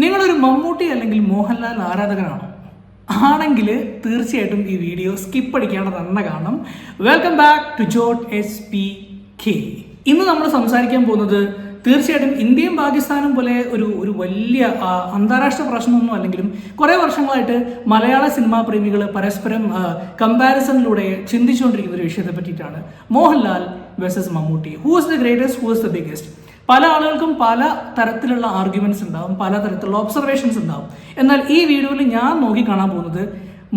നിങ്ങളൊരു മമ്മൂട്ടി അല്ലെങ്കിൽ മോഹൻലാൽ ആരാധകനാണോ? ആണെങ്കിൽ തീർച്ചയായിട്ടും ഈ വീഡിയോ സ്കിപ്പ് അടിക്കാണ്ട് തന്നെ കാണണം. Welcome back to Jot SPK. ഇന്ന് നമ്മൾ സംസാരിക്കാൻ പോകുന്നത് തീർച്ചയായിട്ടും ഇന്ത്യയും പാകിസ്ഥാനും പോലെ ഒരു വലിയ അന്താരാഷ്ട്ര പ്രശ്നമൊന്നും അല്ലെങ്കിലും കുറേ വർഷങ്ങളായിട്ട് മലയാള സിനിമാ പ്രേമികൾ പരസ്പരം കമ്പാരിസണിലൂടെ ചിന്തിച്ചുകൊണ്ടിരിക്കുന്ന ഒരു വിഷയത്തെ പറ്റിയിട്ടാണ്. Mohanlal versus Mammootty. Who is the greatest, who is the biggest? പല ആളുകൾക്കും പല തരത്തിലുള്ള ആർഗ്യുമെന്റ്സ് ഉണ്ടാവും, പല തരത്തിലുള്ള ഒബ്സർവേഷൻസ് ഉണ്ടാവും. എന്നാൽ ഈ വീഡിയോയിൽ ഞാൻ നോക്കി കാണാൻ പോകുന്നത്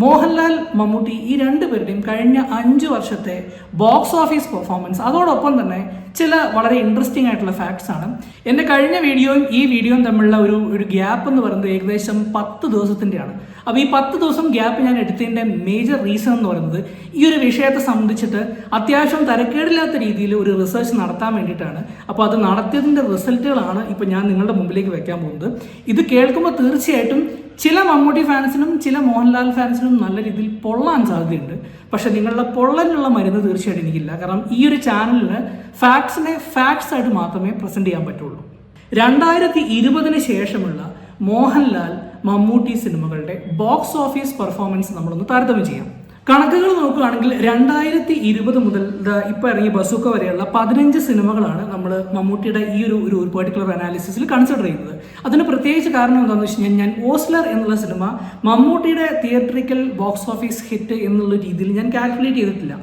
മോഹൻലാൽ മമ്മൂട്ടി ഈ രണ്ടുപേരുടെയും കഴിഞ്ഞ 5 വർഷത്തെ ബോക്സ് ഓഫീസ് പെർഫോമൻസ്, അതോടൊപ്പം തന്നെ ചില വളരെ ഇൻട്രസ്റ്റിംഗ് ആയിട്ടുള്ള ഫാക്ട്സ് ആണ്. എൻ്റെ കഴിഞ്ഞ വീഡിയോയും ഈ വീഡിയോയും തമ്മിലുള്ള ഒരു ഗ്യാപ്പ് എന്ന് പറയുന്നത് ഏകദേശം 10 ദിവസത്തിൻ്റെയാണ്. അപ്പോൾ ഈ 10 ദിവസം ഗ്യാപ്പ് ഞാൻ എടുത്തതിൻ്റെ മേജർ റീസൺ എന്ന് പറയുന്നത് ഈ ഒരു വിഷയത്തെ സംബന്ധിച്ചിട്ട് അത്യാവശ്യം തരക്കേടില്ലാത്ത രീതിയിൽ ഒരു റിസർച്ച് നടത്താൻ വേണ്ടിയിട്ടാണ്. അപ്പോൾ അത് നടത്തിയതിൻ്റെ റിസൾട്ടുകളാണ് ഇപ്പോൾ ഞാൻ നിങ്ങളുടെ മുമ്പിലേക്ക് വെക്കാൻ പോകുന്നത്. ഇത് കേൾക്കുമ്പോൾ തീർച്ചയായിട്ടും ചില മമ്മൂട്ടി ഫാൻസിനും ചില മോഹൻലാൽ ഫാൻസിനും നല്ല രീതിയിൽ പൊള്ളാൻ സാധ്യതയുണ്ട്. പക്ഷെ നിങ്ങളുടെ പൊള്ളലിനുള്ള മരുന്ന് തീർച്ചയായിട്ടും എനിക്കില്ല. കാരണം ഈ ഒരു ചാനലിന് ഫാക്ട്സിനെ ഫാക്ട്സ് ആയിട്ട് മാത്രമേ പ്രസന്റ് ചെയ്യാൻ പറ്റുള്ളൂ. 2020 ശേഷമുള്ള മോഹൻലാൽ മമ്മൂട്ടി സിനിമകളുടെ ബോക്സ് ഓഫീസ് പെർഫോമൻസ് നമ്മളൊന്ന് താരതമ്യം ചെയ്യാം. കണക്കുകൾ നോക്കുകയാണെങ്കിൽ 2020 മുതൽ ഇപ്പോൾ ഇറങ്ങിയ ബസൂക്ക വരെയുള്ള 15 സിനിമകളാണ് നമ്മൾ മമ്മൂട്ടിയുടെ ഈ ഒരു പെർട്ടിക്കുലർ അനാലിസിസിൽ കൺസിഡർ ചെയ്യുന്നത്. അതിന് പ്രത്യേകിച്ച് കാരണം എന്താണെന്ന് വെച്ച് കഴിഞ്ഞാൽ ഞാൻ ഓസ്ലർ എന്നുള്ള സിനിമ മമ്മൂട്ടിയുടെ തിയേറ്ററിക്കൽ ബോക്സ് ഓഫീസ് ഹിറ്റ് എന്നുള്ള രീതിയിൽ ഞാൻ കാൽക്കുലേറ്റ് ചെയ്തിട്ടില്ല.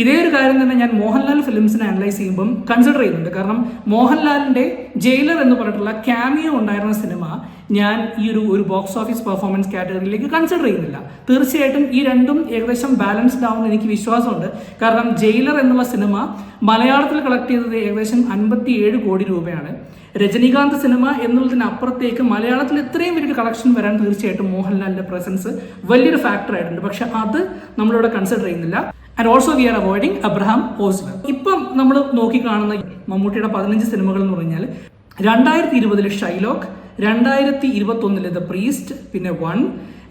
ഇതേ ഒരു കാര്യം തന്നെ ഞാൻ മോഹൻലാൽ ഫിലിംസിനെ അനലൈസ് ചെയ്യുമ്പം കൺസിഡർ ചെയ്യുന്നുണ്ട്. കാരണം മോഹൻലാലിൻ്റെ ജയിലർ എന്ന് പറഞ്ഞിട്ടുള്ള ക്യാമിയോ ഉണ്ടായിരുന്ന സിനിമ ഞാൻ ഈ ഒരു ബോക്സ് ഓഫീസ് പെർഫോമൻസ് കാറ്റഗറിയിലേക്ക് കൺസിഡർ ചെയ്യുന്നില്ല. തീർച്ചയായിട്ടും ഈ രണ്ടും ഏകദേശം ബാലൻസ്ഡ് ആവുമെന്ന് എനിക്ക് വിശ്വാസമുണ്ട്. കാരണം ജയിലർ എന്നുള്ള സിനിമ മലയാളത്തിൽ കളക്ട് ചെയ്തത് ഏകദേശം 57 കോടി രൂപയാണ്. രജനീകാന്ത് സിനിമ എന്നുള്ളതിനപ്പുറത്തേക്ക് മലയാളത്തിൽ ഇത്രയും വലിയൊരു കളക്ഷൻ വരാൻ തീർച്ചയായിട്ടും മോഹൻലാലിൻ്റെ പ്രസൻസ് വലിയൊരു ഫാക്ടർ ആയിട്ടുണ്ട്. പക്ഷെ അത് നമ്മളിവിടെ കൺസിഡർ ചെയ്യുന്നില്ല. And also we are avoiding Abraham Ozler. ഇപ്പം നമ്മൾ നോക്കിക്കാണുന്ന മമ്മൂട്ടിയുടെ 15 സിനിമകൾ എന്ന് പറഞ്ഞാൽ 2020 ഷൈലോക്ക്, 2021 ദ പ്രീസ്റ്റ്, പിന്നെ 1,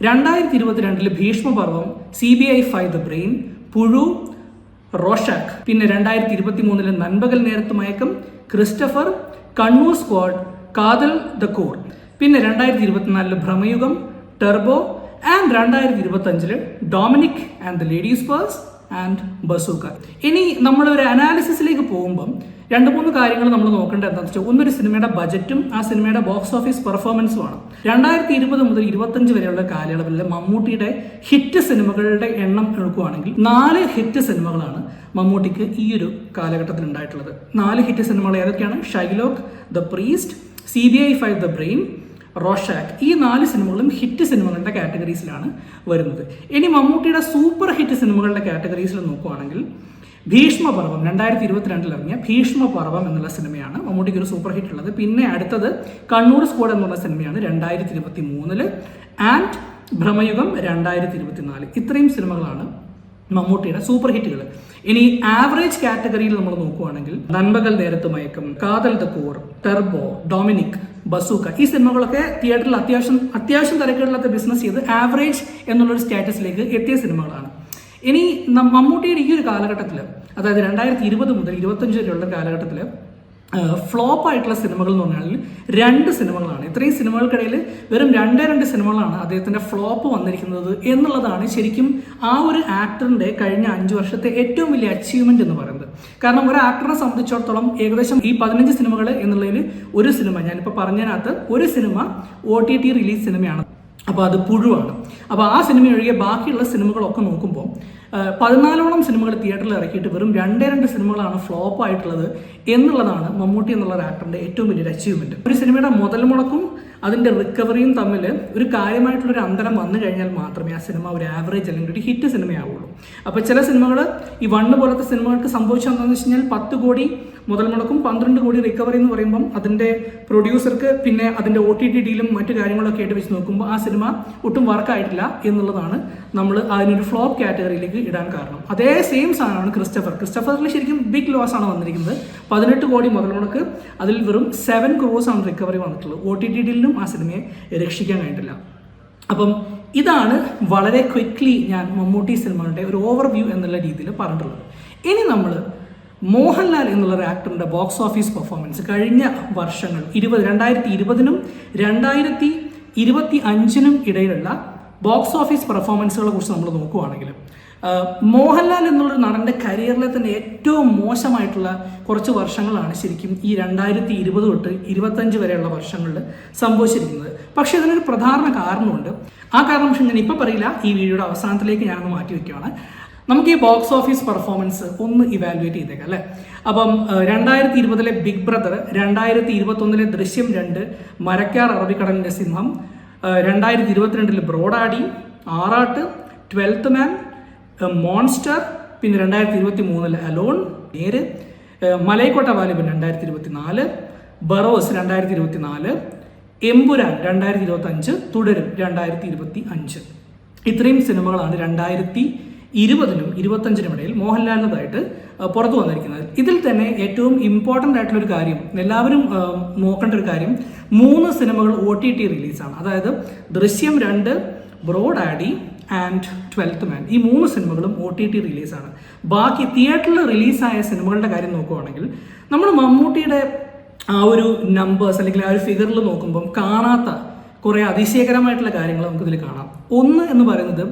2022 ഭീഷ്മപർവം, CBI 5 ദ ബ്രെയിൻ, പുഴു, റോഷാക്ക്, പിന്നെ 2023 നൻപകൽ നേരത്ത് മയക്കം, ക്രിസ്റ്റഫർ, കണ്ണൂർ സ്ക്വാഡ്, കാതൽ ദ കോർ, പിന്നെ 2024 Bramayugam, Turbo, and 2025 Dominic and the ladies purse and bazooka. ഇനി നമ്മളൊരു അനാലിസിസിലേക്ക് പോകുമ്പം 2-3 കാര്യങ്ങൾ നമ്മൾ നോക്കേണ്ടത് എന്താണെന്ന് വെച്ചാൽ, ഒന്നൊരു സിനിമയുടെ ബജറ്റും ആ സിനിമയുടെ ബോക്സ് ഓഫീസ് പെർഫോമൻസുമാണ്. 2020 മുതൽ 25 വരെയുള്ള കാലയളവിൽ മമ്മൂട്ടിയുടെ ഹിറ്റ് സിനിമകളുടെ എണ്ണം എടുക്കുകയാണെങ്കിൽ 4 ഹിറ്റ് സിനിമകളാണ് മമ്മൂട്ടിക്ക് ഈ ഒരു കാലഘട്ടത്തിൽ ഉണ്ടായിട്ടുള്ളത്. 4 ഹിറ്റ് സിനിമകൾ ഏതൊക്കെയാണ്? Shylock, the priest, CBI 5 the brain, Rorschach. ഈ 4 സിനിമകളും ഹിറ്റ് സിനിമകളുടെ കാറ്റഗറീസിലാണ് വരുന്നത്. ഇനി മമ്മൂട്ടിയുടെ സൂപ്പർ ഹിറ്റ് സിനിമകളുടെ കാറ്റഗറീസിൽ നോക്കുകയാണെങ്കിൽ ഭീഷ്മപർവം 2022 ഇറങ്ങിയ ഭീഷ്മപർവം എന്നുള്ള സിനിമയാണ് മമ്മൂട്ടിക്ക് ഒരു സൂപ്പർ ഹിറ്റ് ഉള്ളത്. പിന്നെ അടുത്തത് കണ്ണൂർ സ്ക്വാഡ് എന്നുള്ള സിനിമയാണ് 2023, ആൻഡ് ഭ്രമയുഗം 2024. ഇത്രയും സിനിമകളാണ് മമ്മൂട്ടിയുടെ സൂപ്പർ ഹിറ്റുകൾ. ഇനി ആവറേജ് കാറ്റഗറിയിൽ നമ്മൾ നോക്കുകയാണെങ്കിൽ നൻപകൽ നേരത്ത് മയക്കം, കാതൽ the core, Turbo, Dominic, bazooka, ഈ സിനിമകളൊക്കെ തിയേറ്ററിൽ അത്യാവശ്യം തിരക്കുകളിലൊക്കെ ബിസിനസ് ചെയ്ത് ആവറേജ് എന്നുള്ളൊരു സ്റ്റാറ്റസിലേക്ക് എത്തിയ സിനിമകളാണ്. ഇനി മമ്മൂട്ടിയുടെ ഈ ഒരു കാലഘട്ടത്തിൽ, അതായത് 2020 മുതൽ 25 വരെയുള്ള കാലഘട്ടത്തിൽ ഫ്ലോപ്പ് ആയിട്ടുള്ള സിനിമകൾ എന്ന് പറഞ്ഞാൽ 2 സിനിമകളാണ്. ഇത്രയും സിനിമകൾക്കിടയിൽ വെറും 2 സിനിമകളാണ് അദ്ദേഹത്തിൻ്റെ ഫ്ലോപ്പ് വന്നിരിക്കുന്നത് എന്നുള്ളതാണ് ശരിക്കും ആ ഒരു ആക്ടറിൻ്റെ കഴിഞ്ഞ 5 വർഷത്തെ ഏറ്റവും വലിയ അച്ചീവ്മെന്റ് എന്ന് പറയുന്നത്. കാരണം ഒരു ആക്ടറിനെ സംബന്ധിച്ചിടത്തോളം ഏകദേശം ഈ 15 സിനിമകൾ എന്നുള്ളതിൽ ഒരു സിനിമ, ഞാനിപ്പോൾ പറഞ്ഞതിനകത്ത് ഒരു സിനിമ OTT റിലീസ് സിനിമയാണ്. അപ്പോൾ അത് പുഴുവാണ്. അപ്പോൾ ആ സിനിമ ഒഴികെ ബാക്കിയുള്ള സിനിമകളൊക്കെ നോക്കുമ്പോൾ 14ഓളം സിനിമകൾ തിയേറ്ററിൽ ഇറക്കിയിട്ട് വെറും 2 സിനിമകളാണ് ഫ്ലോപ്പ് ആയിട്ടുള്ളത് എന്നുള്ളതാണ് മമ്മൂട്ടി എന്നുള്ള ഒരു ആക്ടറിൻ്റെ ഏറ്റവും വലിയൊരു അച്ചീവ്മെന്റ്. ഒരു സിനിമയുടെ മുതൽ മുടക്കും അതിൻ്റെ റിക്കവറിയും തമ്മിൽ ഒരു കാര്യമായിട്ടുള്ളൊരു അന്തരം വന്നു കഴിഞ്ഞാൽ മാത്രമേ ആ സിനിമ ഒരു ആവറേജ് അല്ലെങ്കിൽ ഒരു ഹിറ്റ് സിനിമയാവുള്ളൂ. അപ്പോൾ ചില സിനിമകൾ ഈ 1 പോലത്തെ സിനിമകൾക്ക് സംഭവിച്ചതെന്ന് വെച്ച് കഴിഞ്ഞാൽ 10 കോടി മുതൽ മുടക്കും 12 കോടി റിക്കവറി എന്ന് പറയുമ്പം അതിൻ്റെ പ്രൊഡ്യൂസർക്ക് പിന്നെ അതിൻ്റെ OTT ഡീലും മറ്റു കാര്യങ്ങളൊക്കെ ആയിട്ട് വെച്ച് നോക്കുമ്പോൾ ആ സിനിമ ഒട്ടും വർക്കായിട്ടില്ല എന്നുള്ളതാണ് നമ്മൾ അതിനൊരു ഫ്ലോപ്പ് കാറ്റഗറിയിലേക്ക് ഇടാൻ കാരണം. അതേ സെയിം സാധനമാണ് ക്രിസ്റ്റഫറിൽ ശരിക്കും ബിഗ് ലോസ് ആണ് വന്നിരിക്കുന്നത്. 18 കോടി മുതൽ മുടക്ക്, അതിൽ വെറും 7 crores ആണ് റിക്കവറി വന്നിട്ടുള്ളത്. OTT ഡീലിനും ആ സിനിമയെ രക്ഷിക്കാൻ കഴിഞ്ഞിട്ടില്ല. അപ്പം ഇതാണ് വളരെ ക്വിക്ക്ലി ഞാൻ മമ്മൂട്ടി സിനിമകളുടെ ഒരു ഓവർവ്യൂ എന്നുള്ള രീതിയിൽ പറഞ്ഞിട്ടുള്ളത്. ഇനി നമ്മൾ മോഹൻലാൽ എന്നുള്ള ഒരു ആക്ടറിൻ്റെ ബോക്സ് ഓഫീസ് പെർഫോമൻസ് കഴിഞ്ഞ വർഷങ്ങൾ 2020-നും 2025-നും ഇടയിലുള്ള ബോക്സ് ഓഫീസ് പെർഫോമൻസുകളെ കുറിച്ച് നമ്മൾ നോക്കുകയാണെങ്കിൽ മോഹൻലാൽ എന്നുള്ളൊരു നടൻ്റെ കരിയറിലെ തന്നെ ഏറ്റവും മോശമായിട്ടുള്ള കുറച്ച് വർഷങ്ങളാണ് ശരിക്കും ഈ 2020 തൊട്ട് 25 വരെയുള്ള വർഷങ്ങളിൽ സംഭവിച്ചിരിക്കുന്നത്. പക്ഷേ ഇതിനൊരു പ്രധാന കാരണമുണ്ട്. ആ കാരണം പക്ഷേ ഞാൻ ഇപ്പോൾ പറയില്ല, ഈ വീഡിയോയുടെ അവസാനത്തിലേക്ക് ഞാനൊന്ന് മാറ്റി വയ്ക്കുകയാണ്. നമുക്ക് ഈ ബോക്സ് ഓഫീസ് പെർഫോമൻസ് ഒന്ന് ഇവാലുവേറ്റ് ചെയ്തേക്കാം അല്ലേ. അപ്പം 2020 ബിഗ് ബ്രദർ, 2021 ദൃശ്യം 2, മരക്കാർ അറബിക്കടലിൻ്റെ സിംഹം, 2022 ബ്രോഡാഡി, ആറാട്ട്, 12th മാൻ, മോൺസ്റ്റർ, പിന്നെ 2023 അലോൺ, നേര്, മലൈക്കോട്ട വാലിബൻ 2024, ബറോസ് 2024, എമ്പുരാൻ 2025, തുടരും 2025. ഇത്രയും സിനിമകളാണ് 2020-നും 2025-നും ഇടയിൽ മോഹൻലാലിൻ്റെതായിട്ട് പുറത്തു വന്നിരിക്കുന്നത്. ഇതിൽ തന്നെ ഏറ്റവും ഇമ്പോർട്ടൻ്റ് ആയിട്ടുള്ള ഒരു കാര്യം, എല്ലാവരും നോക്കേണ്ട ഒരു കാര്യം, 3 സിനിമകൾ OTT റിലീസാണ്. അതായത് ദൃശ്യം 2, ബ്രോഡാഡി ആൻഡ് 12th മാൻ. ഈ 3 സിനിമകളും OTT റിലീസാണ്. ബാക്കി തിയേറ്ററിൽ റിലീസായ സിനിമകളുടെ കാര്യം നോക്കുകയാണെങ്കിൽ നമ്മൾ മമ്മൂട്ടിയുടെ ആ ഒരു നമ്പേഴ്സ് അല്ലെങ്കിൽ ആ ഒരു ഫിഗറിൽ നോക്കുമ്പം കാണാത്ത കുറേ അതിശയകരമായിട്ടുള്ള കാര്യങ്ങൾ നമുക്കിതിൽ കാണാം. ഒന്ന് എന്ന് പറയുന്നത്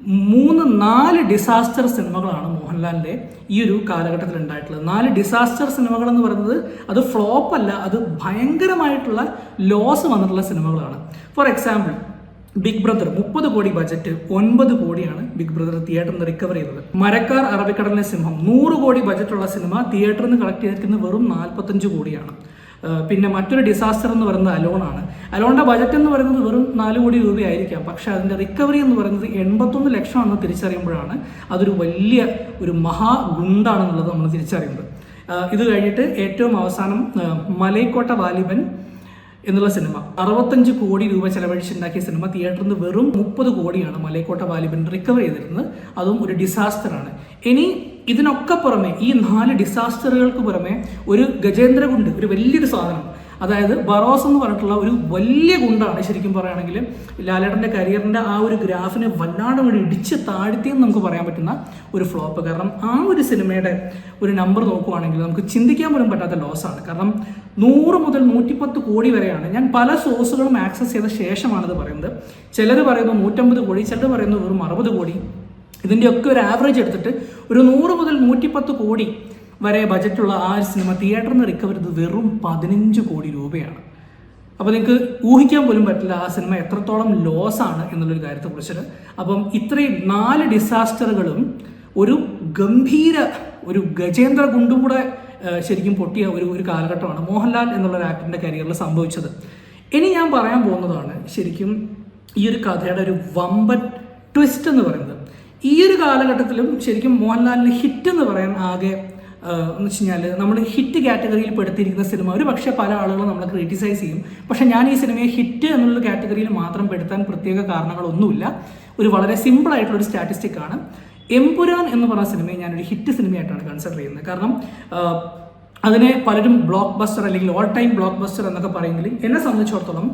3-4 ഡിസാസ്റ്റർ സിനിമകളാണ് മോഹൻലാലിൻ്റെ ഈ ഒരു കാലഘട്ടത്തിൽ ഉണ്ടായിട്ടുള്ളത്. 4 ഡിസാസ്റ്റർ സിനിമകൾ എന്ന് പറയുന്നത് അത് ഫ്ലോപ്പ് അല്ല, അത് ഭയങ്കരമായിട്ടുള്ള ലോസ് വന്നിട്ടുള്ള സിനിമകളാണ്. ഫോർ എക്സാമ്പിൾ ബിഗ് ബ്രദർ 30 കോടി ബജറ്റ്, 9 കോടിയാണ് ബിഗ് ബ്രദർ തിയേറ്ററിൽ നിന്ന് റിക്കവർ ചെയ്തത്. മരക്കാർ അറബിക്കടലിലെ സിംഹം 100 കോടി ബജറ്റുള്ള സിനിമ തിയേറ്ററിൽ നിന്ന് കളക്ട് ചെയ്തിരിക്കുന്നത് വെറും 45 കോടിയാണ്. പിന്നെ മറ്റൊരു ഡിസാസ്റ്റർ എന്ന് പറയുന്നത് അലോണാണ്. അലോണിൻ്റെ ബജറ്റ് എന്ന് പറയുന്നത് വെറും 4 കോടി രൂപയായിരിക്കാം, പക്ഷേ അതിൻ്റെ റിക്കവറി എന്ന് പറയുന്നത് 81 ലക്ഷമാണെന്ന് തിരിച്ചറിയുമ്പോഴാണ് അതൊരു വലിയ ഒരു മഹാഗുണ്ടാണെന്നുള്ളത് നമ്മൾ തിരിച്ചറിയുന്നത്. ഇത് കഴിഞ്ഞിട്ട് ഏറ്റവും അവസാനം മലൈക്കോട്ട വാലിബൻ എന്നുള്ള സിനിമ 65 കോടി രൂപ ചെലവഴിച്ചുണ്ടാക്കിയ സിനിമ തിയേറ്ററിൽ നിന്ന് വെറും 30 കോടിയാണ് മലൈക്കോട്ട വാലിബൻ റിക്കവർ ചെയ്തിരുന്നത്. അതും ഒരു ഡിസാസ്റ്ററാണ്. ഇനി ഇതിനൊക്കെ പുറമെ, ഈ 4 ഡിസാസ്റ്ററുകൾക്ക് പുറമെ ഒരു ഗജേന്ദ്രഗുണ്ട്, ഒരു വലിയൊരു സാധനം, അതായത് ബറോസ് എന്ന് പറഞ്ഞിട്ടുള്ള ഒരു വലിയ ഗുണ്ടാണ് ശരിക്കും പറയുകയാണെങ്കിൽ ലാലേട്ടൻ്റെ കരിയറിൻ്റെ ആ ഒരു ഗ്രാഫിനെ വല്ലാണ്ട് കൂടി ഇടിച്ച് താഴ്ത്തിയെന്ന് നമുക്ക് പറയാൻ പറ്റുന്ന ഒരു ഫ്ലോപ്പ്. കാരണം ആ ഒരു സിനിമയുടെ ഒരു നമ്പർ നോക്കുവാണെങ്കിൽ നമുക്ക് ചിന്തിക്കാൻ പോലും പറ്റാത്ത ലോസാണ്. കാരണം 100 മുതൽ 110 കോടി വരെയാണ്. ഞാൻ പല സോഴ്സുകളും ആക്സസ് ചെയ്ത ശേഷമാണിത് പറയുന്നത്. ചിലർ പറയുന്നു 150 കോടി, ചിലർ പറയുന്നു വെറും 60 കോടി. ഇതിൻ്റെയൊക്കെ ഒരു ആവറേജ് എടുത്തിട്ട് ഒരു 100 മുതൽ 110 കോടി വരെ ബജറ്റുള്ള ആ ഒരു സിനിമ തിയേറ്ററിൽ നിന്ന് റിക്കവർ ചെയ്തത് വെറും 15 കോടി രൂപയാണ്. അപ്പോൾ നിങ്ങൾക്ക് ഊഹിക്കാൻ പോലും പറ്റില്ല ആ സിനിമ എത്രത്തോളം ലോസാണ് എന്നുള്ളൊരു കാര്യത്തെക്കുറിച്ചിട്ട്. അപ്പം ഇത്രയും 4 ഡിസാസ്റ്ററുകളും ഒരു ഗംഭീര ഒരു ഗജേന്ദ്ര ഗുണ്ടും കൂടെ ശരിക്കും പൊട്ടിയ ഒരു കാലഘട്ടമാണ് മോഹൻലാൽ എന്നുള്ള ഒരു ആക്ടറിൻ്റെ കരിയറിൽ സംഭവിച്ചത്. ഇനി ഞാൻ പറയാൻ പോകുന്നതാണ് ശരിക്കും ഈ ഒരു കഥയുടെ ഒരു വമ്പൻ ട്വിസ്റ്റ് എന്ന് പറയുന്നത്. ഈ ഒരു കാലഘട്ടത്തിലും ശരിക്കും മോഹൻലാലിന് ഹിറ്റ് എന്ന് പറയാൻ ആകെ എന്ന് വെച്ച് കഴിഞ്ഞാൽ നമ്മൾ ഹിറ്റ് കാറ്റഗറിയിൽ പെടുത്തിയിരിക്കുന്ന സിനിമ ഒരു പക്ഷേ പല ആളുകളും നമ്മളെ ക്രിറ്റിസൈസ് ചെയ്യും. പക്ഷേ ഞാൻ ഈ സിനിമയെ ഹിറ്റ് എന്നുള്ള കാറ്റഗറിയിൽ മാത്രം പെടുത്താൻ പ്രത്യേക കാരണങ്ങളൊന്നുമില്ല. ഒരു വളരെ സിമ്പിളായിട്ടുള്ളൊരു സ്റ്റാറ്റിസ്റ്റിക്കാണ്. എമ്പുരാൻ എന്ന് പറഞ്ഞ സിനിമയെ ഞാനൊരു ഹിറ്റ് സിനിമയായിട്ടാണ് കൺസിഡർ ചെയ്യുന്നത്. കാരണം അതിനെ പലരും ബ്ലോക്ക് ബസ്റ്റർ അല്ലെങ്കിൽ ഓൾ ടൈം ബ്ലോക്ക് ബസ്റ്റർ എന്നൊക്കെ പറയുമെങ്കിലും എന്നെ സംബന്ധിച്ചിടത്തോളം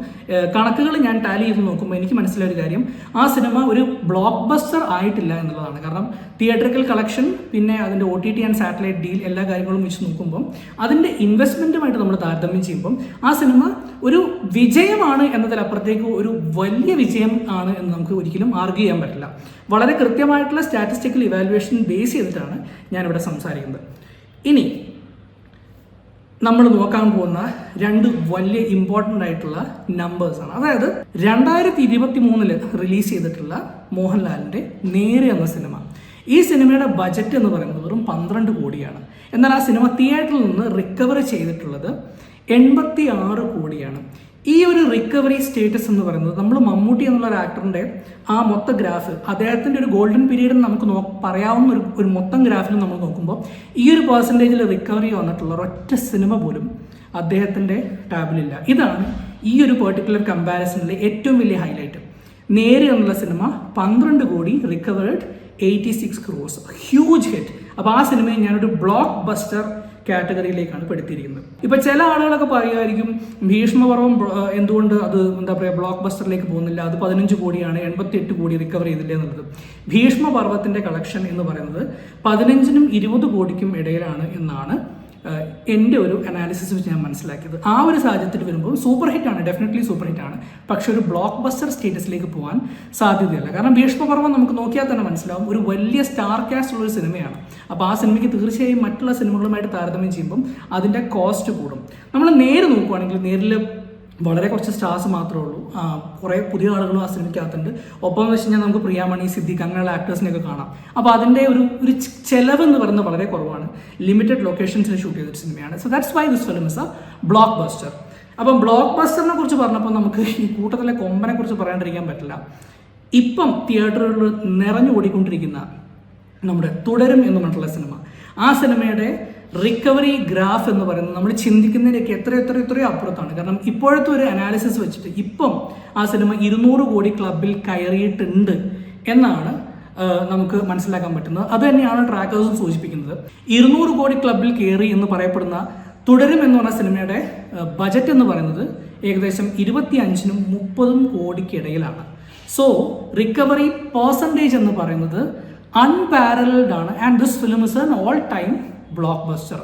കണക്കുകൾ ഞാൻ ടാലി ചെയ്ത് നോക്കുമ്പോൾ എനിക്ക് മനസ്സിലായ ഒരു കാര്യം, ആ സിനിമ ഒരു ബ്ലോക്ക് ബസ്റ്റർ ആയിട്ടില്ല എന്നുള്ളതാണ്. കാരണം തിയേറ്ററിക്കൽ കളക്ഷൻ, പിന്നെ അതിൻ്റെ OTT ആൻഡ് സാറ്റലൈറ്റ് ഡീൽ, എല്ലാ കാര്യങ്ങളും വെച്ച് നോക്കുമ്പം അതിൻ്റെ ഇൻവെസ്റ്റ്മെൻറ്റുമായിട്ട് നമ്മൾ താരതമ്യം ചെയ്യുമ്പം ആ സിനിമ ഒരു വിജയമാണ് എന്നതിലപ്പുറത്തേക്ക് ഒരു വലിയ വിജയം ആണ് എന്ന് നമുക്ക് ഒരിക്കലും ആർഗ്യൂ ചെയ്യാൻ പറ്റില്ല. വളരെ കൃത്യമായിട്ടുള്ള സ്റ്റാറ്റിസ്റ്റിക്കൽ ഇവാലുവേഷൻ ബേസ് ചെയ്തിട്ടാണ് ഞാനിവിടെ സംസാരിക്കുന്നത്. ഇനി നമ്മൾ നോക്കാൻ പോകുന്ന 2 വലിയ ഇമ്പോർട്ടൻ്റ് ആയിട്ടുള്ള നമ്പേഴ്സാണ്. അതായത് 2023 റിലീസ് ചെയ്തിട്ടുള്ള മോഹൻലാലിൻ്റെ നേര് എന്ന സിനിമ. ഈ സിനിമയുടെ ബജറ്റ് എന്ന് പറയുന്നത് വെറും 12 കോടിയാണ്. എന്നാൽ ആ സിനിമ തിയേറ്ററിൽ നിന്ന് റിക്കവർ ചെയ്തിട്ടുള്ളത് 86 കോടിയാണ്. ഈ ഒരു റിക്കവറി സ്റ്റേറ്റസ് എന്ന് പറയുന്നത് നമ്മൾ മമ്മൂട്ടി എന്നുള്ള ഒരു ആക്ടറിൻ്റെ ആ മൊത്ത ഗ്രാഫ്, അദ്ദേഹത്തിൻ്റെ ഒരു ഗോൾഡൻ പീരീഡ് നമുക്ക് പറയാവുന്ന ഒരു മൊത്തം ഗ്രാഫിൽ നമ്മൾ നോക്കുമ്പോൾ ഈ ഒരു പെർസെൻറ്റേജിൽ റിക്കവറി വന്നിട്ടുള്ള ഒരൊറ്റ സിനിമ പോലും അദ്ദേഹത്തിൻ്റെ ടാബിലില്ല. ഇതാണ് ഈ ഒരു പെർട്ടിക്കുലർ കമ്പാരിസണിലെ ഏറ്റവും വലിയ ഹൈലൈറ്റ്. നേര് എന്നുള്ള സിനിമ 12 കോടി, റിക്കവേർഡ് 86 crores, ഹ്യൂജ് ഹിറ്റ്. അപ്പോൾ ആ സിനിമയെ ഞാനൊരു ബ്ലോക്ക് ബസ്റ്റർ കാറ്റഗറിയിലേക്കാണ് പെടുത്തിയിരിക്കുന്നത്. ഇപ്പം ചില ആളുകളൊക്കെ പറയുമായിരിക്കും ഭീഷ്മപർവം എന്തുകൊണ്ട് അത് എന്താ പറയുക ബ്ലോക്ക് ബസ്റ്ററിലേക്ക് പോകുന്നില്ല, അത് 15 കോടിയാണ് 88 കോടി റിക്കവർ ചെയ്തില്ല എന്നുള്ളത്. ഭീഷ്മപർവത്തിൻ്റെ കളക്ഷൻ എന്ന് പറയുന്നത് 15-നും 20 കോടിക്കും ഇടയിലാണ് എന്നാണ് എൻ്റെ ഒരു അനാലിസിസ് വെച്ച് ഞാൻ മനസ്സിലാക്കിയത്. ആ ഒരു സാഹചര്യത്തിൽ വരുമ്പോൾ സൂപ്പർ ഹിറ്റാണ്, ഡെഫിനറ്റ്ലി സൂപ്പർ ഹിറ്റാണ്. പക്ഷെ ഒരു ബ്ലോക്ക് ബസ്റ്റർ സ്റ്റേറ്റസിലേക്ക് പോകാൻ സാധ്യതയല്ല. കാരണം ഭീഷ്മപർവം നമുക്ക് നോക്കിയാൽ തന്നെ മനസ്സിലാവും ഒരു വലിയ സ്റ്റാർ കാസ്റ്റ് ഉള്ളൊരു സിനിമയാണ്. അപ്പോൾ ആ സിനിമയ്ക്ക് തീർച്ചയായും മറ്റുള്ള സിനിമകളുമായിട്ട് താരതമ്യം ചെയ്യുമ്പം അതിൻ്റെ കോസ്റ്റ് കൂടും. നമ്മൾ നേര് നോക്കുകയാണെങ്കിൽ നേരിൽ വളരെ കുറച്ച് സ്റ്റാർസ് മാത്രമേ ഉള്ളൂ. കുറേ പുതിയ ആളുകളും ആ സിനിമയ്ക്കകത്തുണ്ട്. ഒപ്പം എന്ന് വെച്ച് കഴിഞ്ഞാൽ നമുക്ക് പ്രിയാമണി, സിദ്ദിഖ് അങ്ങനെയുള്ള ആക്ടേഴ്സിനെയൊക്കെ കാണാം. അപ്പോൾ അതിൻ്റെ ഒരു ചെലവ് എന്ന് പറയുന്നത് വളരെ കുറവാണ്. ലിമിറ്റഡ് ലൊക്കേഷൻസിൽ ഷൂട്ട് ചെയ്തൊരു സിനിമയാണ്. So that's why this film is A block buster. അപ്പം ബ്ലോക്ക് ബസ്റ്ററിനെ കുറിച്ച് പറഞ്ഞപ്പോൾ നമുക്ക് ഈ കൂട്ടത്തിലെ കൊമ്പനെ കുറിച്ച് പറയാണ്ടിരിക്കാൻ പറ്റില്ല. ഇപ്പം തിയേറ്ററുകളിൽ നിറഞ്ഞു ഓടിക്കൊണ്ടിരിക്കുന്ന നമ്മുടെ തുടരും എന്ന് പറഞ്ഞിട്ടുള്ള സിനിമ, ആ സിനിമയുടെ റിക്കവറി ഗ്രാഫ് എന്ന് പറയുന്നത് നമ്മൾ ചിന്തിക്കുന്നതിലേക്ക് എത്രയോ അപ്പുറത്താണ്. കാരണം ഇപ്പോഴത്തെ ഒരു അനാലിസിസ് വെച്ചിട്ട് ഇപ്പം ആ സിനിമ 200 കോടി ക്ലബിൽ കയറിയിട്ടുണ്ട് എന്നാണ് നമുക്ക് മനസ്സിലാക്കാൻ പറ്റുന്നത്. അത് തന്നെയാണ് ട്രാക്കേഴ്സും സൂചിപ്പിക്കുന്നത്. 200 കോടി ക്ലബിൽ കയറി എന്ന് പറയപ്പെടുന്ന തുടരും എന്ന് പറഞ്ഞ സിനിമയുടെ ബജറ്റ് എന്ന് പറയുന്നത് ഏകദേശം 25-നും 30 കോടിക്കിടയിലാണ്. സോ റിക്കവറി പെർസെൻറ്റേജ് എന്ന് പറയുന്നത് അൺപാരലൽഡ് ആണ്. And this film is an all time block buster.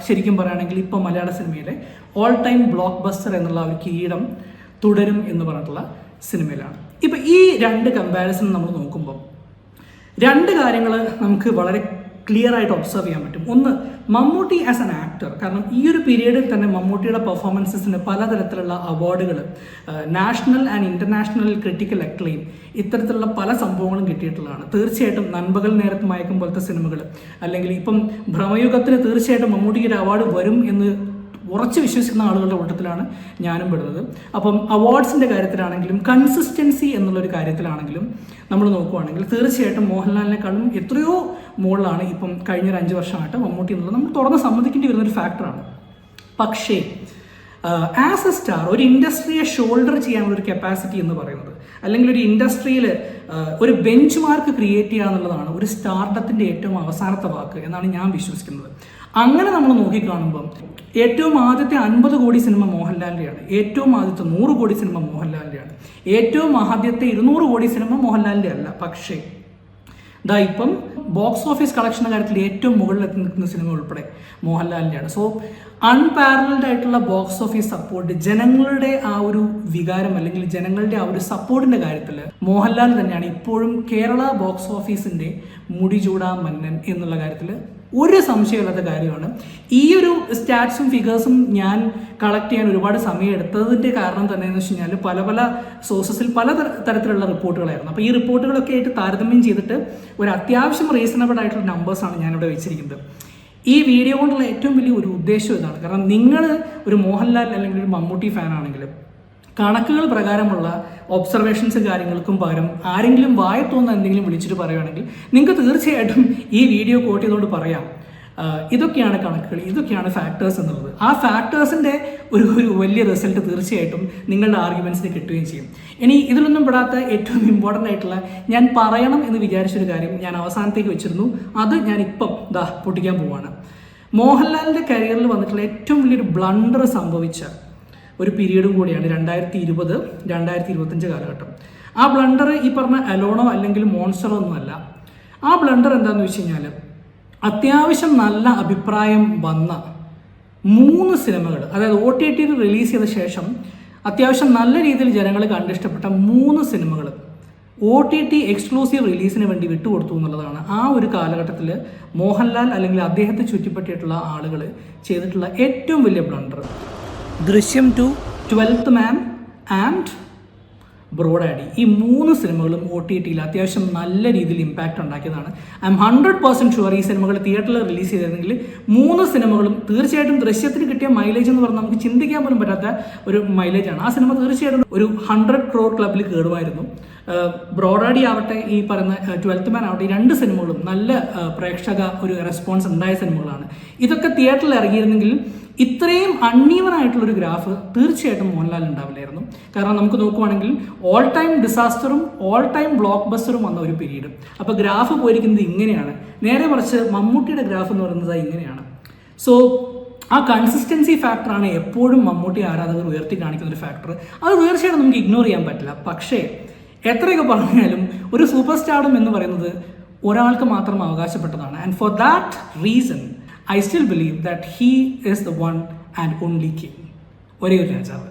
ശരിക്കും പറയുകയാണെങ്കിൽ ഇപ്പോൾ മലയാള സിനിമയിലെ ഓൾ ടൈം ബ്ലോക്ക് ബസ്റ്റർ എന്നുള്ള ഒരു കിരീടം തുടരും എന്ന് പറഞ്ഞിട്ടുള്ള സിനിമയിലാണ്. ഇപ്പം ഈ രണ്ട് കമ്പാരിസൺ നമ്മൾ നോക്കുമ്പോൾ രണ്ട് കാര്യങ്ങൾ നമുക്ക് വളരെ ക്ലിയർ ആയിട്ട് ഒബ്സർവ് ചെയ്യാൻ പറ്റും. ഒന്ന്, മമ്മൂട്ടി ആസ് ആൻ ആക്ടർ. കാരണം ഈ ഒരു പീരീഡിൽ തന്നെ മമ്മൂട്ടിയുടെ പെർഫോമൻസസിന് പലതരത്തിലുള്ള അവാർഡുകൾ, national and international critical acclaim, ഇത്തരത്തിലുള്ള പല സംഭവങ്ങളും കിട്ടിയിട്ടുള്ളതാണ്. തീർച്ചയായിട്ടും നൻപകൽ നേരത്ത് മയക്കം പോലത്തെ സിനിമകൾ, അല്ലെങ്കിൽ ഇപ്പം ഭ്രമയുഗത്തിന് തീർച്ചയായിട്ടും മമ്മൂട്ടിക്ക് ഒരു അവാർഡ് വരും എന്ന് ഉറച്ച് വിശ്വസിക്കുന്ന ആളുകളുടെ കൂട്ടത്തിലാണ് ഞാനും പെടുന്നത്. അപ്പം അവാർഡ്സിൻ്റെ കാര്യത്തിലാണെങ്കിലും കൺസിസ്റ്റൻസി എന്നുള്ളൊരു കാര്യത്തിലാണെങ്കിലും നമ്മൾ നോക്കുകയാണെങ്കിൽ തീർച്ചയായിട്ടും മോഹൻലാലിനെക്കാളും എത്രയോ മുകളിലാണ് ഇപ്പം കഴിഞ്ഞൊരു 5 വർഷമായിട്ട് മമ്മൂട്ടി എന്നുള്ളത് നമ്മൾ തുറന്ന് സമ്മതിക്കേണ്ടി വരുന്നൊരു ഫാക്ടറാണ്. പക്ഷേ ആസ് എ സ്റ്റാർ ഒരു ഇൻഡസ്ട്രിയെ ഷോൾഡർ ചെയ്യാനുള്ളൊരു കപ്പാസിറ്റി എന്ന് പറയുന്നത്, അല്ലെങ്കിൽ ഒരു ഇൻഡസ്ട്രിയിൽ ഒരു ബെഞ്ച് മാർക്ക് ക്രിയേറ്റ് ചെയ്യുക എന്നുള്ളതാണ് ഒരു സ്റ്റാർഡത്തിൻ്റെ ഏറ്റവും അവസാനത്തെ വാക്ക് എന്നാണ് ഞാൻ വിശ്വസിക്കുന്നത്. അങ്ങനെ നമ്മൾ നോക്കിക്കാണുമ്പം ഏറ്റവും ആദ്യത്തെ 50 കോടി സിനിമ മോഹൻലാലിൻ്റെയാണ്, ഏറ്റവും ആദ്യത്തെ 100 കോടി സിനിമ മോഹൻലാലിൻ്റെയാണ്, ഏറ്റവും ആദ്യത്തെ 200 കോടി സിനിമ മോഹൻലാലിൻ്റെ അല്ല. പക്ഷേ ഇപ്പം ബോക്സ് ഓഫീസ് കളക്ഷൻ്റെ കാര്യത്തിൽ ഏറ്റവും മുകളിലെത്തി നിൽക്കുന്ന സിനിമ ഉൾപ്പെടെ മോഹൻലാലിൻ്റെയാണ്. സോ അൺപാരലൽഡ് ആയിട്ടുള്ള ബോക്സ് ഓഫീസ് സപ്പോർട്ട്, ജനങ്ങളുടെ ആ ഒരു വികാരം അല്ലെങ്കിൽ ജനങ്ങളുടെ ആ ഒരു സപ്പോർട്ടിൻ്റെ കാര്യത്തിൽ മോഹൻലാൽ തന്നെയാണ് ഇപ്പോഴും കേരള ബോക്സ് ഓഫീസിൻ്റെ മുടിചൂടാ മന്നൻ എന്നുള്ള കാര്യത്തിൽ ഒരു സംശയമില്ലാത്ത കാര്യമാണ്. ഈ ഒരു സ്റ്റാറ്റ്സും ഫിഗേഴ്സും ഞാൻ കളക്ട് ചെയ്യാൻ ഒരുപാട് സമയം എടുത്തതിൻ്റെ കാരണം തന്നെ എന്ന് വെച്ച് കഴിഞ്ഞാൽ പല സോഴ്സസിൽ പല തരത്തിലുള്ള റിപ്പോർട്ടുകളായിരുന്നു. അപ്പോൾ ഈ റിപ്പോർട്ടുകളൊക്കെ ആയിട്ട് താരതമ്യം ചെയ്തിട്ട് ഒരു അത്യാവശ്യം റീസണബിൾ ആയിട്ടുള്ള നമ്പേഴ്സാണ് ഞാനിവിടെ വെച്ചിരിക്കുന്നത്. ഈ വീഡിയോ കൊണ്ടുള്ള ഏറ്റവും വലിയ ഒരു ഉദ്ദേശം ഇതാണ്. കാരണം നിങ്ങൾ ഒരു മോഹൻലാൽ അല്ലെങ്കിൽ ഒരു മമ്മൂട്ടി ഫാനാണെങ്കിലും കണക്കുകൾ പ്രകാരമുള്ള ഒബ്സർവേഷൻസും കാര്യങ്ങൾക്കും പകരം ആരെങ്കിലും വായ തോന്നുന്ന എന്തെങ്കിലും വിളിച്ചിട്ട് പറയുകയാണെങ്കിൽ നിങ്ങൾക്ക് തീർച്ചയായിട്ടും ഈ വീഡിയോ കോട്ട് ചെയ്തുകൊണ്ട് പറയാം, ഇതൊക്കെയാണ് കണക്കുകൾ, ഇതൊക്കെയാണ് ഫാക്ടേഴ്സ് എന്നുള്ളത്. ആ ഫാക്ടേഴ്സിൻ്റെ ഒരു വലിയ റിസൾട്ട് തീർച്ചയായിട്ടും നിങ്ങളുടെ ആർഗ്യുമെൻറ്റ്സിന് കിട്ടുകയും ചെയ്യും. ഇനി ഇതിലൊന്നും പെടാത്ത ഏറ്റവും ഇമ്പോർട്ടൻ്റ് ആയിട്ടുള്ള ഞാൻ പറയണം എന്ന് വിചാരിച്ചൊരു കാര്യം ഞാൻ അവസാനത്തേക്ക് വെച്ചിരുന്നു. അത് ഞാനിപ്പം പൊട്ടിക്കാൻ പോവാണ്. മോഹൻലാലിൻ്റെ കരിയറിൽ വന്നിട്ടുള്ള ഏറ്റവും വലിയൊരു ബ്ലണ്ടർ സംഭവിച്ച ഒരു പീരീഡും കൂടിയാണ് 2020-2025 കാലഘട്ടം. ആ ബ്ലണ്ടർ ഈ പറഞ്ഞ അലോണോ അല്ലെങ്കിൽ മോൺസ്റ്ററോ ഒന്നുമല്ല. ആ ബ്ലണ്ടർ എന്താണെന്ന് വെച്ച് കഴിഞ്ഞാൽ അത്യാവശ്യം നല്ല അഭിപ്രായം വന്ന 3 സിനിമകൾ, അതായത് OTT റിലീസ് ചെയ്ത ശേഷം അത്യാവശ്യം നല്ല രീതിയിൽ ജനങ്ങൾ കണ്ടിഷ്ടപ്പെട്ട 3 സിനിമകൾ OTT എക്സ്ക്ലൂസീവ് റിലീസിന് വേണ്ടി വിട്ടുകൊടുത്തു എന്നുള്ളതാണ് ആ ഒരു കാലഘട്ടത്തിൽ മോഹൻലാൽ അല്ലെങ്കിൽ അദ്ദേഹത്തെ ചുറ്റിപ്പറ്റിയിട്ടുള്ള ആളുകൾ ചെയ്തിട്ടുള്ള ഏറ്റവും വലിയ ബ്ലണ്ടർ. ദൃശ്യം 2, 12th man and bro daddy, ഈ 3 സിനിമകളും OTTയിൽ അത്യാവശ്യം നല്ല രീതിയിൽ ഇമ്പാക്റ്റ് ഉണ്ടാക്കിയതാണ്. ഐ എം 100% ഷുവർ ഈ സിനിമകൾ തിയേറ്ററിൽ റിലീസ് ചെയ്തിരുന്നെങ്കിൽ 3 സിനിമകളും തീർച്ചയായിട്ടും ദൃശ്യത്തിന് കിട്ടിയ മൈലേജ് എന്ന് പറഞ്ഞാൽ നമുക്ക് ചിന്തിക്കാൻ പോലും പറ്റാത്ത ഒരു മൈലേജാണ്. ആ സിനിമ തീർച്ചയായിട്ടും ഒരു 100 crore ക്ലബിൽ കയറുമായിരുന്നു. ബ്രോ ഡാഡി ആവട്ടെ ഈ പറയുന്ന 12th മാൻ ആവട്ടെ, ഈ 2 സിനിമകളും നല്ല പ്രേക്ഷക ഒരു റെസ്പോൺസ് ഉണ്ടായ സിനിമകളാണ്. ഇതൊക്കെ തിയേറ്ററിൽ ഇറങ്ങിയിരുന്നെങ്കിൽ ഇത്രയും അൺഈവനായിട്ടുള്ളൊരു ഗ്രാഫ് തീർച്ചയായിട്ടും മോഹൻലാൽ ഉണ്ടാവില്ലായിരുന്നു. കാരണം നമുക്ക് നോക്കുവാണെങ്കിൽ ഓൾ ടൈം ഡിസാസ്റ്ററും ഓൾ ടൈം ബ്ലോക്ക് ബസ്റ്ററും വന്ന ഒരു പീരീഡ്. അപ്പോൾ ഗ്രാഫ് പോയിരിക്കുന്നത് ഇങ്ങനെയാണ്. നേരെ മറിച്ച് മമ്മൂട്ടിയുടെ ഗ്രാഫ് എന്ന് പറയുന്നത് ഇങ്ങനെയാണ്. സോ ആ കൺസിസ്റ്റൻസി ഫാക്ടറാണ് എപ്പോഴും മമ്മൂട്ടി ആരാധകർ ഉയർത്തി കാണിക്കുന്ന ഒരു ഫാക്ടർ. അത് തീർച്ചയായിട്ടും നമുക്ക് ഇഗ്നോർ ചെയ്യാൻ പറ്റില്ല. പക്ഷേ എത്രയൊക്കെ പറഞ്ഞാലും ഒരു സൂപ്പർ സ്റ്റാർഡം എന്ന് പറയുന്നത് ഒരാൾക്ക് മാത്രം അവകാശപ്പെട്ടതാണ്. And for that reason I still believe that he is the one and only king, ഒരേ ഒരു രാജാവ്.